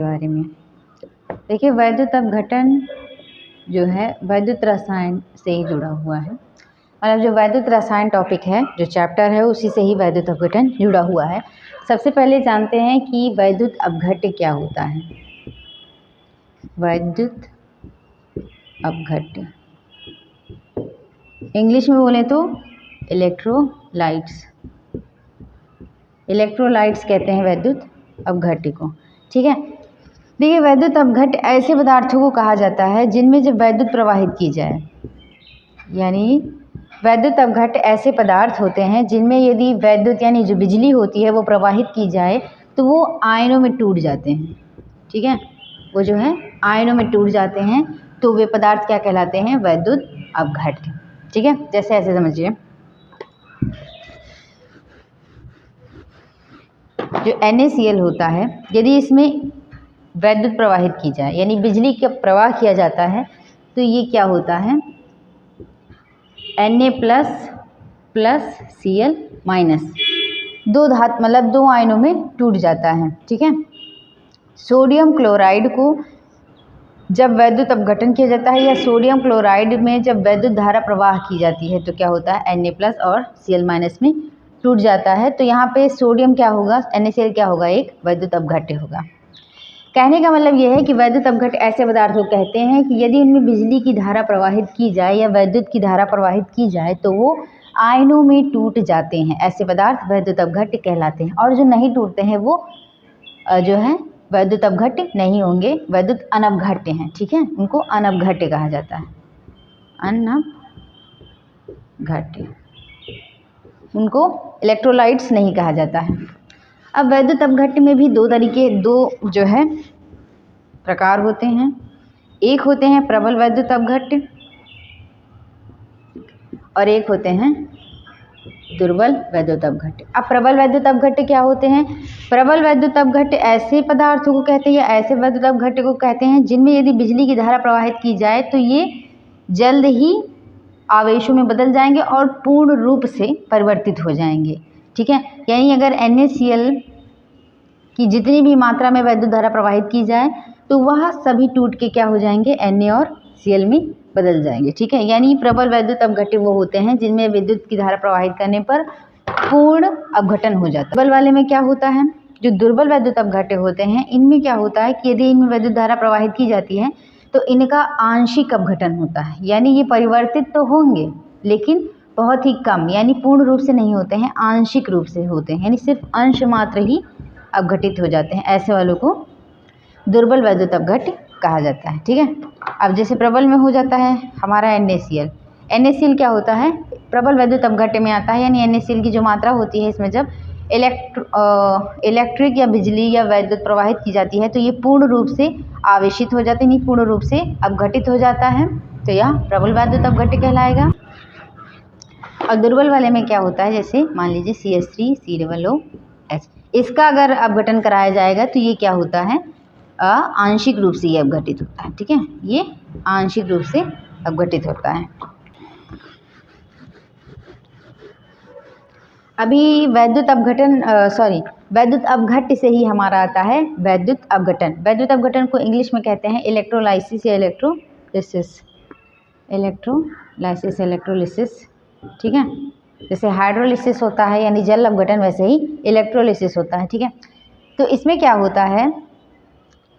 बारे में देखिए, वैद्युत अपघटन जो है वैद्युत रसायन से ही जुड़ा हुआ है। मतलब जो वैद्युत रसायन टॉपिक है, जो चैप्टर है, उसी से ही वैद्युत अपघटन जुड़ा हुआ है। सबसे पहले जानते हैं कि वैद्युत अपघट्य क्या होता है। वैद्युत अपघट्य इंग्लिश में बोले तो इलेक्ट्रोलाइट्स कहते हैं वैद्युत अपघट्य को। ठीक है, देखिए, वैद्युत अपघट्य ऐसे पदार्थों को कहा जाता है जिनमें जब विद्युत प्रवाहित की जाए, यानी वैद्युत अपघट्य ऐसे पदार्थ होते हैं जिनमें यदि वैद्युत यानी जो बिजली होती है वो प्रवाहित की जाए तो वो आयनों में टूट जाते हैं। ठीक है, वो जो है आयनों में टूट जाते हैं, तो वे पदार्थ क्या कहलाते हैं? वैद्युत अपघट्य। ठीक है, जैसे ऐसे समझिए, जो NaCl होता है, यदि इसमें वैद्युत प्रवाहित की जाए यानी बिजली का प्रवाह किया जाता है तो ये क्या होता है? Na प्लस Cl माइनस, दो धात मतलब दो आयनों में टूट जाता है। ठीक है, सोडियम क्लोराइड को जब वैद्युत अपघटन किया जाता है या सोडियम क्लोराइड में जब वैद्युत धारा प्रवाह की जाती है तो क्या होता है? Na+ और Cl- में टूट जाता है। तो यहाँ पे सोडियम क्या होगा? NaCl क्या होगा? एक वैद्युत अपघट्य होगा। कहने का मतलब यह है कि वैद्युत अपघट्य ऐसे पदार्थ को कहते हैं कि यदि उनमें बिजली की धारा प्रवाहित की जाए या वैद्युत की धारा प्रवाहित की जाए तो वो आयनों में टूट जाते हैं। ऐसे पदार्थ वैद्युत अपघट्य कहलाते हैं। और जो नहीं टूटते हैं वो जो है वैद्युत अपघट्य नहीं होंगे, वैद्युत अनपघट्य हैं। ठीक है, उनको अनपघट्य कहा जाता है, अनपघट्य। उनको इलेक्ट्रोलाइट्स नहीं कहा जाता है। अब वैद्युत अपघट्य में भी दो जो है प्रकार होते हैं। एक होते हैं प्रबल वैद्युत अपघट्य और एक होते हैं दुर्बल वैद्युत अपघट्य। अब प्रबल वैद्युत अपघट्य क्या होते हैं? प्रबल वैद्युत अपघट्य ऐसे पदार्थों को कहते हैं या ऐसे वैद्युत अपघट्य को कहते हैं जिनमें यदि बिजली की धारा प्रवाहित की जाए तो ये जल्द ही आवेशों में बदल जाएंगे और पूर्ण रूप से परिवर्तित हो जाएंगे। ठीक है, यानी अगर NaCl की जितनी भी मात्रा में वैद्युत धारा प्रवाहित की जाए तो वह सभी टूट के क्या हो जाएंगे? Na और Cl में बदल जाएंगे। ठीक है, यानी प्रबल वैद्युत अपघट्य वो होते हैं जिनमें विद्युत की धारा प्रवाहित करने पर पूर्ण अपघटन हो जाता है। दुर्बल वाले में क्या होता है? जो दुर्बल वैद्युत अपघट्य होते हैं इनमें क्या होता है कि यदि इनमें वैद्युत धारा प्रवाहित की जाती है तो इनका आंशिक अपघटन होता है, यानी ये परिवर्तित तो होंगे लेकिन बहुत ही कम, यानी पूर्ण रूप से नहीं होते हैं, आंशिक रूप से होते हैं, यानी सिर्फ अंश मात्र ही अपघटित हो जाते हैं। ऐसे वालों को दुर्बल वैद्युत अपघट्य कहा जाता है। ठीक है, अब जैसे प्रबल में हो जाता है हमारा NaCl क्या होता है? प्रबल वैद्युत अपघट्य में आता है, यानी NaCl की जो मात्रा होती है इसमें जब इलेक्ट्रिक या बिजली या वैद्युत प्रवाहित की जाती है तो ये पूर्ण रूप से आवेशित हो जाते हैं, नहीं पूर्ण रूप से अपघटित हो जाता है, तो यह प्रबल वैद्युत अपघट्य कहलाएगा। और दुर्बल वाले में क्या होता है? जैसे मान लीजिए CH3COOH, इसका अगर अपघटन कराया जाएगा तो ये क्या होता है? आंशिक रूप से ये अपघटित होता है। ठीक है, ये आंशिक रूप से अपघटित होता है। अभी वैद्युत अपघट्य से ही हमारा आता है वैद्युत अपघटन। वैद्युत अपघटन को इंग्लिश में कहते हैं इलेक्ट्रोलाइसिस या इलेक्ट्रोलिसिस। ठीक है, जैसे हाइड्रोलिसिस होता है यानी जल अपघटन, वैसे ही इलेक्ट्रोलिसिस होता है। ठीक है, तो इसमें क्या होता है,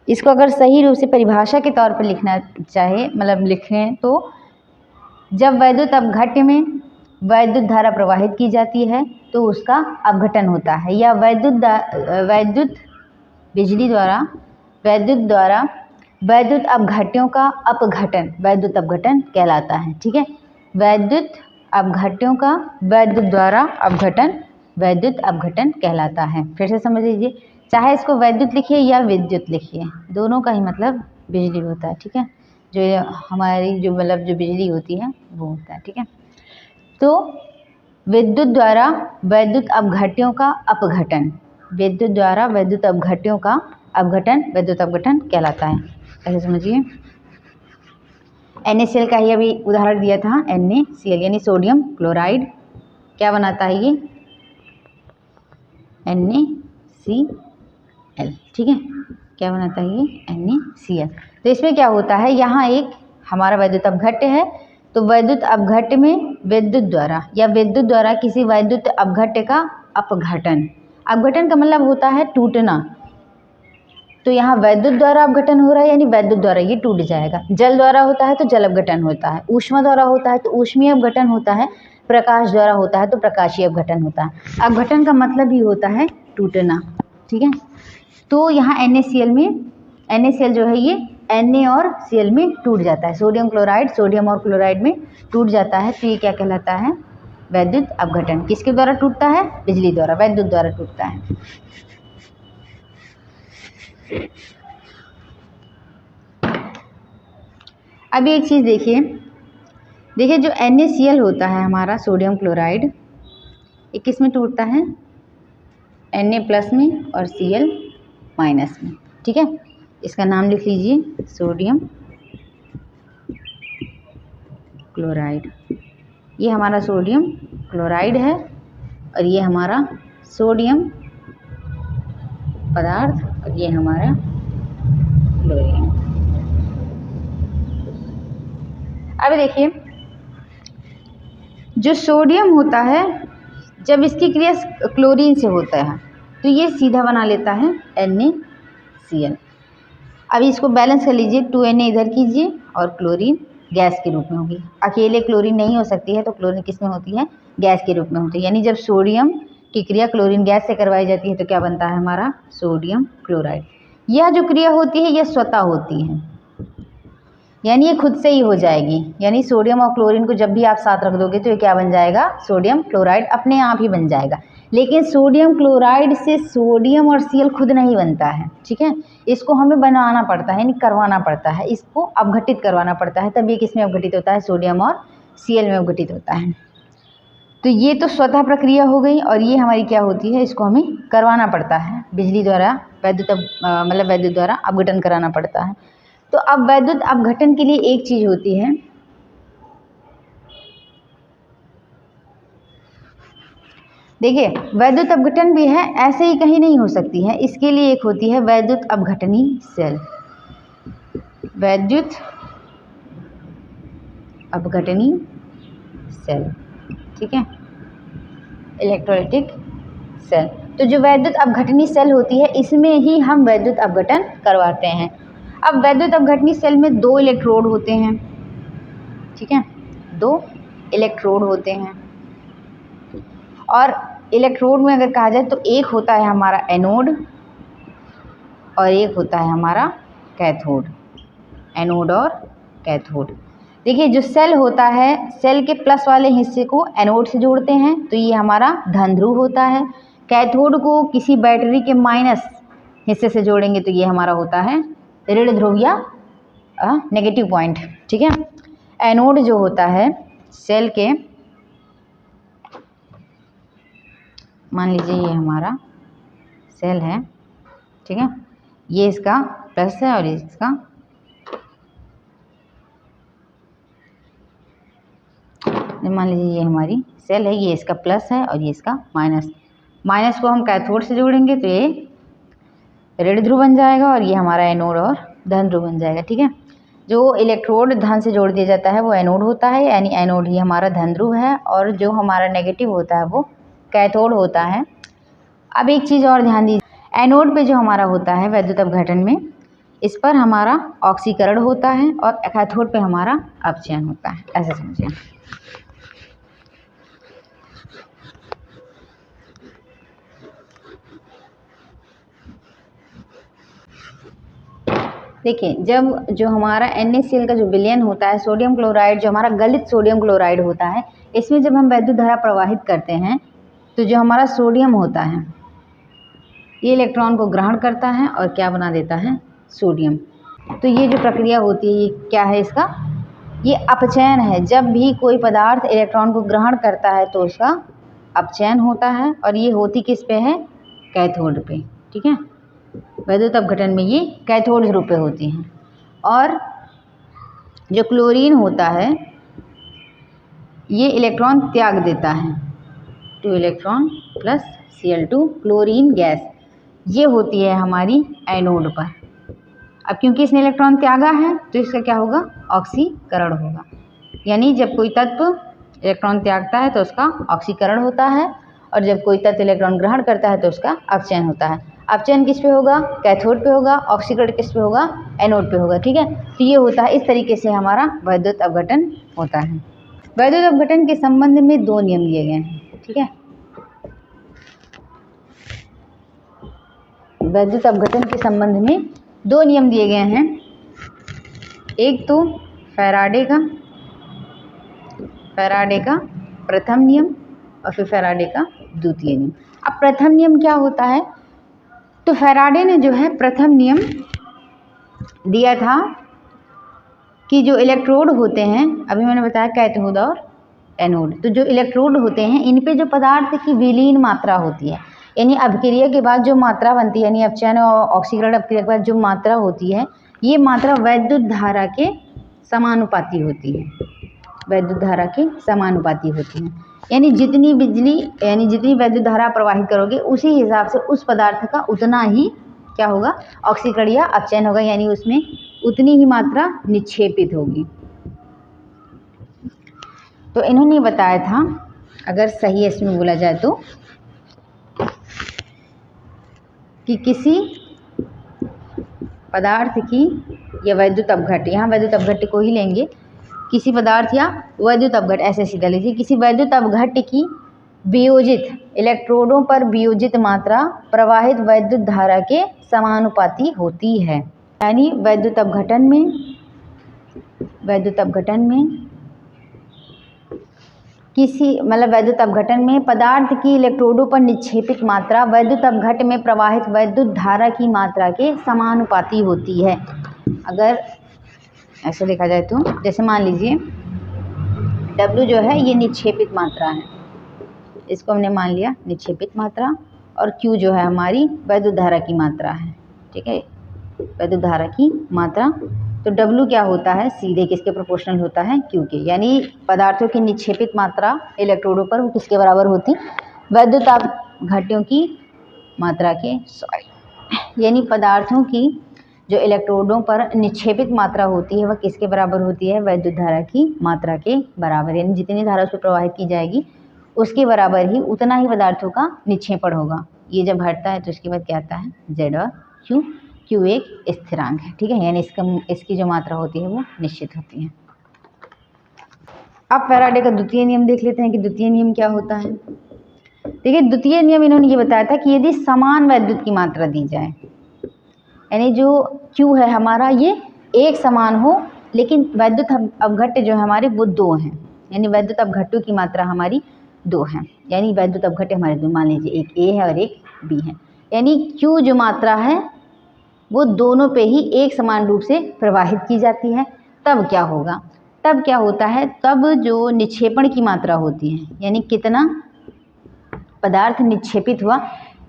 इसको अगर सही रूप से परिभाषा के तौर पर लिखना चाहे, मतलब लिखें तो जब वैद्युत अपघट्य में वैद्युत धारा प्रवाहित की जाती है तो उसका अपघटन होता है, या बिजली द्वारा वैद्युत अपघट्यों का अपघटन वैद्युत अपघटन कहलाता है। ठीक है, वैद्युत अपघट्यों का वैद्युत द्वारा अपघटन वैद्युत अपघटन कहलाता है। फिर से समझ लीजिए, चाहे इसको वैद्युत लिखिए या विद्युत लिखिए, दोनों का ही मतलब बिजली होता है। ठीक है, जो हमारी जो बिजली होती है वो होता है। ठीक है, तो विद्युत द्वारा वैद्युत अपघट्यों का अपघटन, विद्युत द्वारा वैद्युत अपघट्यों का अपघटन वैद्युत अपघटन कहलाता है। ऐसे समझिए, NaCl का ही अभी उदाहरण दिया था, NaCl यानी सोडियम क्लोराइड क्या बनाता है? ये NaCl। ठीक है, क्या बनाता है ये NaCl। तो इसमें क्या होता है, यहाँ एक हमारा वैद्युत अपघट्य है, तो वैद्युत अपघट्य में विद्युत द्वारा या विद्युत द्वारा किसी वैद्युत अपघट्य का अपघटन, अपघटन का मतलब होता है टूटना, तो यहाँ वैद्युत द्वारा अपघटन हो रहा है यानी वैद्युत द्वारा ये टूट जाएगा। जल द्वारा होता है तो जल अपघटन होता है, ऊष्मा द्वारा होता है तो ऊष्मीय अपघटन होता है, प्रकाश द्वारा होता है तो प्रकाशीय अपघटन होता है। अपघटन का मतलब ही होता है टूटना, ठीक है। तो यहाँ NaCl में NaCl जो है ये Na और Cl में टूट जाता है, सोडियम क्लोराइड सोडियम और क्लोराइड में टूट जाता है, तो ये क्या कहलाता है, वैद्युत अपघटन। किसके द्वारा टूटता है, बिजली द्वारा, वैद्युत द्वारा टूटता है। अब एक चीज़ देखिए जो NaCl होता है हमारा सोडियम क्लोराइड, ये किस में टूटता है, Na+ में और Cl- में, ठीक है। इसका नाम लिख लीजिए सोडियम क्लोराइड। ये हमारा सोडियम क्लोराइड है और ये हमारा सोडियम पदार्थ और ये हमारा क्लोरीन। अब देखिए जो सोडियम होता है जब इसकी क्रिया क्लोरीन से होता है तो ये सीधा बना लेता है NaCl। अब इसको बैलेंस कर लीजिए, 2Na इधर कीजिए और क्लोरीन गैस के रूप में होगी। अकेले क्लोरीन नहीं हो सकती है तो क्लोरीन किस में होती है, गैस के रूप में होती है। यानी जब सोडियम की क्रिया क्लोरीन गैस से करवाई जाती है तो क्या बनता है हमारा सोडियम क्लोराइड। यह जो क्रिया होती है यह स्वतः होती है, यानी ये खुद से ही हो जाएगी। यानी सोडियम और क्लोरीन को जब भी आप साथ रख दोगे तो ये क्या बन जाएगा, सोडियम क्लोराइड अपने आप ही बन जाएगा। लेकिन सोडियम क्लोराइड से सोडियम और Cl खुद नहीं बनता है, ठीक है। इसको हमें बनाना पड़ता है यानी करवाना पड़ता है, इसको अपघटित करवाना पड़ता है, तब ये किस में अपघटित होता है, सोडियम और Cl में अपघटित होता है। तो ये तो स्वतः प्रक्रिया हो गई और ये हमारी क्या होती है, इसको हमें करवाना पड़ता है बिजली द्वारा, वैद्युत मतलब वैद्युत द्वारा अपघटन कराना पड़ता है। तो अब वैद्युत अपघटन के लिए एक चीज होती है, देखिए वैद्युत अपघटन भी है, ऐसे ही कहीं नहीं हो सकती है, इसके लिए एक होती है वैद्युत अपघटनी सेल, वैद्युत अपघटनी सेल, ठीक है, इलेक्ट्रोलाइटिक सेल। तो जो वैद्युत अपघटनी सेल होती है इसमें ही हम वैद्युत अपघटन करवाते हैं। अब वैद्युत अपघटनी सेल में 2 इलेक्ट्रोड होते हैं, ठीक है, 2 इलेक्ट्रोड होते हैं। और इलेक्ट्रोड में अगर कहा जाए तो एक होता है हमारा एनोड और एक होता है हमारा कैथोड, एनोड और कैथोड। देखिए जो सेल होता है, सेल के प्लस वाले हिस्से को एनोड से जोड़ते हैं तो ये हमारा धन ध्रुव होता है, कैथोड को किसी बैटरी के माइनस हिस्से से जोड़ेंगे तो ये हमारा होता है ऋण ध्रुव या नेगेटिव पॉइंट, ठीक है। एनोड जो होता है सेल के, मान लीजिए ये हमारा सेल है, ठीक है, ये इसका प्लस है और इसका मान लीजिए ये हमारी सेल है, ये इसका प्लस है और ये इसका माइनस। माइनस को हम कैथोड से जोड़ेंगे तो ये ऋण ध्रुव बन जाएगा और ये हमारा एनोड और धन ध्रुव बन जाएगा, ठीक है। जो इलेक्ट्रोड धन से जोड़ दिया जाता है वो एनोड होता है, यानी एनोड ही हमारा धन ध्रुव है, और जो हमारा नेगेटिव होता है वो कैथोड होता है। अब एक चीज़ और ध्यान दीजिए, एनोड पे जो हमारा होता है वैद्युत अपघटन में, इस पर हमारा ऑक्सीकरण होता है और कैथोड पे हमारा अपचयन होता है, ऐसे समझिए। देखिए जब जो हमारा NaCl का जो विलयन होता है, सोडियम क्लोराइड जो हमारा गलित सोडियम क्लोराइड होता है, इसमें जब हम वैद्युत धारा प्रवाहित करते हैं तो जो हमारा सोडियम होता है ये इलेक्ट्रॉन को ग्रहण करता है और क्या बना देता है, सोडियम। तो ये जो प्रक्रिया होती है ये क्या है, इसका ये अपचयन है। जब भी कोई पदार्थ इलेक्ट्रॉन को ग्रहण करता है तो उसका अपचयन होता है, और ये होती किस पे है, कैथोड पे, ठीक है। वैद्युत अपघटन में ये कैथोड ध्रुव पे होती हैं। और जो क्लोरीन होता है ये इलेक्ट्रॉन त्याग देता है, 2 electron plus Cl2 chlorine gas, ये होती है हमारी एनोड पर, अब क्योंकि इसने इलेक्ट्रॉन त्यागा है तो इसका क्या होगा, ऑक्सीकरण होगा। यानी जब कोई तत्व इलेक्ट्रॉन त्यागता है तो उसका ऑक्सीकरण होता है, और जब कोई तत्व इलेक्ट्रॉन ग्रहण करता है तो उसका अपचयन होता है। अपचयन किस पे होगा, कैथोड पे होगा, ऑक्सीकरण किस पे होगा, एनोड पे होगा। ठीक है, तो ये होता है, इस तरीके से हमारा वैद्युत अपघटन होता है। वैद्युत अपघटन के संबंध में 2 नियम दिए गए हैं। ठीक है, वैद्युत अपघटन के संबंध में 2 नियम दिए गए हैं। एक तो फैराडे का प्रथम नियम और फिर फैराडे का द्वितीय नियम। अब प्रथम नियम क्या होता है, तो फैराडे ने जो है प्रथम नियम दिया था कि जो इलेक्ट्रोड होते हैं, अभी मैंने बताया कैथोड और एनोड, तो जो इलेक्ट्रोड होते हैं इन पे जो पदार्थ की विलीन मात्रा होती है, यानी अभिक्रिया के बाद जो मात्रा बनती है, यानी अपचयन और ऑक्सीकरण अभिक्रिया के बाद जो मात्रा होती है, ये मात्रा वैद्युत धारा के समानुपाती होती है। वैद्युत धारा के समानुपाती होती है, यानी जितनी बिजली, यानी जितनी वैद्युत धारा प्रवाहित करोगे उसी हिसाब से उस पदार्थ का उतना ही क्या होगा, ऑक्सीकरण या अपचयन होगा, यानी उसमें उतनी ही मात्रा निक्षेपित होगी। तो इन्होंने बताया था, अगर सही इसमें बोला जाए तो, कि किसी पदार्थ की या वैद्युत अपघट्य, यहाँ वैद्युत अपघट्य को ही लेंगे, किसी पदार्थ या वैद्युत अपघट्य, ऐसे सीधा लीजिए, किसी वैद्युत अपघट्य की वियोजित इलेक्ट्रोडों पर वियोजित मात्रा प्रवाहित वैद्युत धारा के समानुपाती होती है। यानी वैद्युत अपघटन में किसी वैद्युत अपघटन में पदार्थ की इलेक्ट्रोडों पर निक्षेपित मात्रा वैद्युत अपघट्य में प्रवाहित वैद्युत धारा की मात्रा के समानुपाती होती है। अगर ऐसे देखा जाए तो, जैसे मान लीजिए W जो है ये निक्षेपित मात्रा है, इसको हमने मान लिया निक्षेपित मात्रा, और Q जो है हमारी वैद्युत धारा की मात्रा है। ठीक है, वैद्युत धारा की मात्रा, तो W क्या होता है, सीधे किसके प्रोपोर्शनल होता है, Q के। यानी पदार्थों की निक्षेपित मात्रा इलेक्ट्रोडों पर वो किसके बराबर होती, वैद्युत अपघट्यों की मात्रा के, यानी पदार्थों की जो इलेक्ट्रोडों पर निक्षेपित मात्रा होती है वह किसके बराबर होती है, वैद्युत धारा की मात्रा के बराबर। यानी जितनी धारा उस पर प्रवाहित की जाएगी उसके बराबर ही उतना ही पदार्थों का निक्षेपण होगा। ये जब हटता है तो उसके बाद क्या आता है, Z और Q। Q एक स्थिरांक है। ठीक है, यानी इसकी जो मात्रा होती है वो निश्चित होती है। अब फैराडे का द्वितीय नियम देख लेते हैं कि द्वितीय नियम क्या होता है। देखिए, द्वितीय नियम इन्होंने ये बताया था कि यदि समान वैद्युत की मात्रा दी जाए, यानी जो Q है हमारा ये एक समान हो, लेकिन वैद्युत अपघट्य जो है हमारे वो 2 हैं, यानी वैद्युत अपघट्यों की मात्रा हमारी 2 है। यानी वैद्युत अपघट्य हमारे 2, मान लीजिए एक A है और एक B है, यानी Q जो मात्रा है वो दोनों पे ही एक समान रूप से प्रवाहित की जाती है। तब क्या होगा, तब क्या होता है, तब जो निक्षेपण की मात्रा होती है, यानी कितना पदार्थ निक्षेपित हुआ,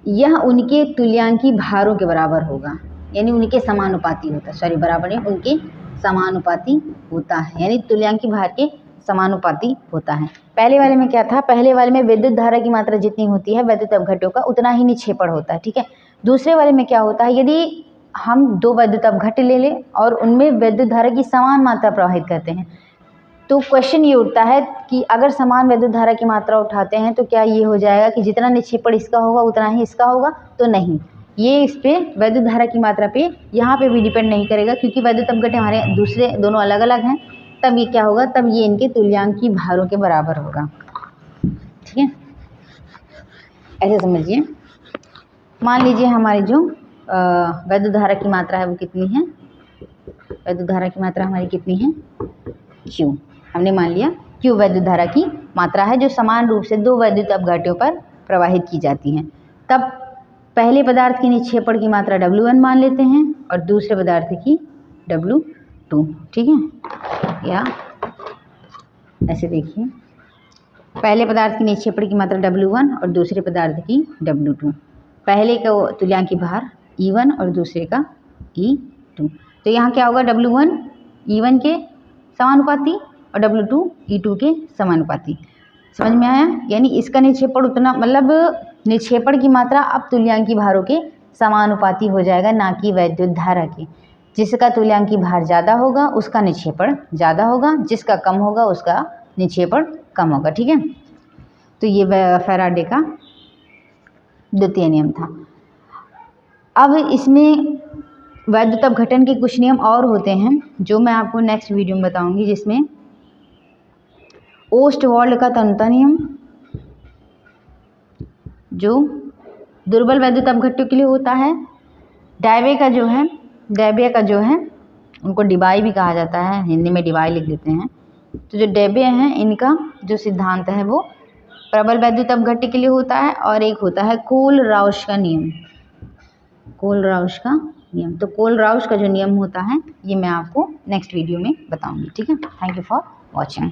यह उनके तुल्यांकी भारों के बराबर होगा, यानी उनके समानुपाती होता है, सॉरी बराबर नहीं, उनके समानुपाती होता है, यानी तुल्यांकी भार के समानुपाती होता है। पहले वाले में क्या था, पहले वाले में विद्युत धारा की मात्रा जितनी होती है वैद्युत अपघट्यों का उतना ही निक्षेपण होता है। ठीक है, दूसरे वाले में क्या होता है, यदि हम 2 वैद्युत अपघट्य ले लें और उनमें विद्युत धारा की समान मात्रा प्रवाहित करते हैं, तो क्वेश्चन ये उठता है कि अगर समान वैद्युत धारा की मात्रा उठाते हैं तो क्या ये हो जाएगा कि जितना निक्षेपण इसका होगा उतना ही इसका होगा, तो नहीं, ये इस पे वैद्युत धारा की मात्रा पे यहाँ पे भी डिपेंड नहीं करेगा, क्योंकि वैद्युत अपघट्य हमारे दूसरे दोनों अलग अलग हैं। तब ये क्या होगा, तब ये इनके तुल्यांकी भारों के बराबर होगा। ठीक है, ऐसे समझिए। मान लीजिए हमारी जो वैद्युत धारा की मात्रा है वो कितनी है, वैद्युत धारा की मात्रा हमारी कितनी है, Q। हमने मान लिया Q वैद्युत धारा की मात्रा है जो समान रूप से 2 वैद्युत अपघट्यों पर प्रवाहित की जाती हैं। तब पहले पदार्थ की निक्षेपण की मात्रा W1 मान लेते हैं और दूसरे पदार्थ की W2। ठीक है, या ऐसे देखिए, पहले पदार्थ की निक्षेपण की मात्रा W1 और दूसरे पदार्थ की W2। पहले का तुल्यांकी भार E1 और दूसरे का E2। तो यहाँ क्या होगा, W1 E1 के समानुपाती और W2 E2 के समानुपाती। समझ में आया, यानी इसका निक्षेपण उतना, निक्षेपण की मात्रा अब तुल्यांकी भारों के समानुपाती हो जाएगा, ना कि वैद्युत धारा की। जिसका तुल्यांकी भार ज़्यादा होगा उसका निक्षेपण ज़्यादा होगा, जिसका कम होगा उसका निक्षेपण कम होगा। ठीक है, तो ये फैराडे का द्वितीय नियम था। अब इसमें वैद्युत अपघटन के कुछ नियम और होते हैं जो मैं आपको नेक्स्ट वीडियो में बताऊंगी, जिसमें ओस्टवाल्ड का तन्यता नियम जो दुर्बल वैद्युत अपघट्यों के लिए होता है। डायवे का जो है उनको डिबाई भी कहा जाता है, हिंदी में डिबाई लिख देते हैं। तो जो डेबे हैं इनका जो सिद्धांत है वो प्रबल वैद्युत अपघट्य के लिए होता है, और एक होता है कोल-राउश का नियम। कोल-राउश का नियम, तो कोल-राउश का जो नियम होता है ये मैं आपको नेक्स्ट वीडियो में बताऊंगी। ठीक है, थैंक यू फॉर वॉचिंग।